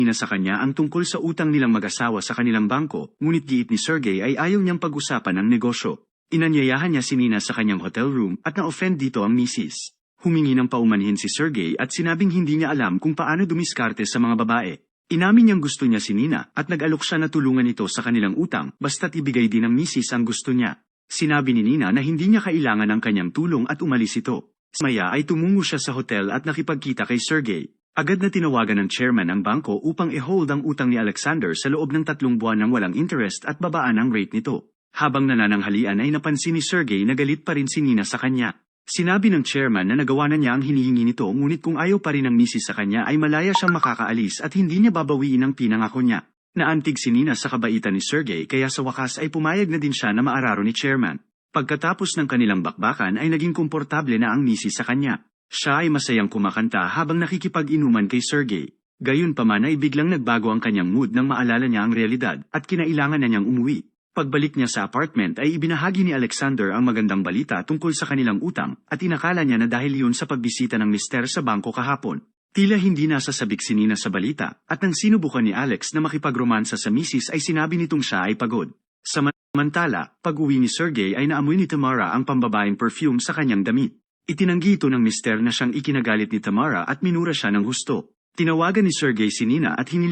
Nina sa kanya ang tungkol sa utang nilang mag-asawa sa kanilang bangko, ngunit giit ni Sergey ay ayaw niyang pag-usapan ang negosyo. Inanyayahan niya si Nina sa kanyang hotel room at na-offend dito ang misis. Humingi ng paumanhin si Sergey at sinabing hindi niya alam kung paano dumiskarte sa mga babae. Inamin niyang gusto niya si Nina at nag-alok siya na tulungan ito sa kanilang utang basta't ibigay din ng misis ang gusto niya. Sinabi ni Nina na hindi niya kailangan ng kanyang tulong at umalis ito. Maya ay tumungo siya sa hotel at nakipagkita kay Sergey. Agad na tinawagan ng chairman ang bangko upang i-hold ang utang ni Alexander sa loob ng 3 buwan ng walang interest at babaan ang rate nito. Habang nanananghalian ay napansin ni Sergey na galit pa rin si Nina sa kanya. Sinabi ng chairman na nagawa na niya ang hinihingi nito ngunit kung ayaw pa rin ng misis sa kanya ay malaya siyang makakaalis at hindi niya babawiin ang pinangako niya. Naantig si Nina sa kabaitan ni Sergey kaya sa wakas ay pumayag na din siya na maararo ni chairman. Pagkatapos ng kanilang bakbakan ay naging komportable na ang misis sa kanya. Siya ay masayang kumakanta habang nakikipag-inuman kay Sergey. Gayunpaman ay biglang nagbago ang kanyang mood nang maalala niya ang realidad at kinailangan na niyang umuwi. Pagbalik niya sa apartment ay ibinahagi ni Alexander ang magandang balita tungkol sa kanilang utang at inakala niya na dahil yun sa pagbisita ng mister sa bangko kahapon. Tila hindi nasasabik si Nina sa balita at nang sinubukan ni Alex na makipagromansa sa misis ay sinabi nitong siya ay pagod. Samantala, pag-uwi ni Sergey ay naamoy ni Tamara ang pambabaeng perfume sa kanyang damit. Itinanggi ito ng mister na siyang ikinagalit ni Tamara at minura siya ng husto. Tinawagan ni Sergey si Nina at hiniling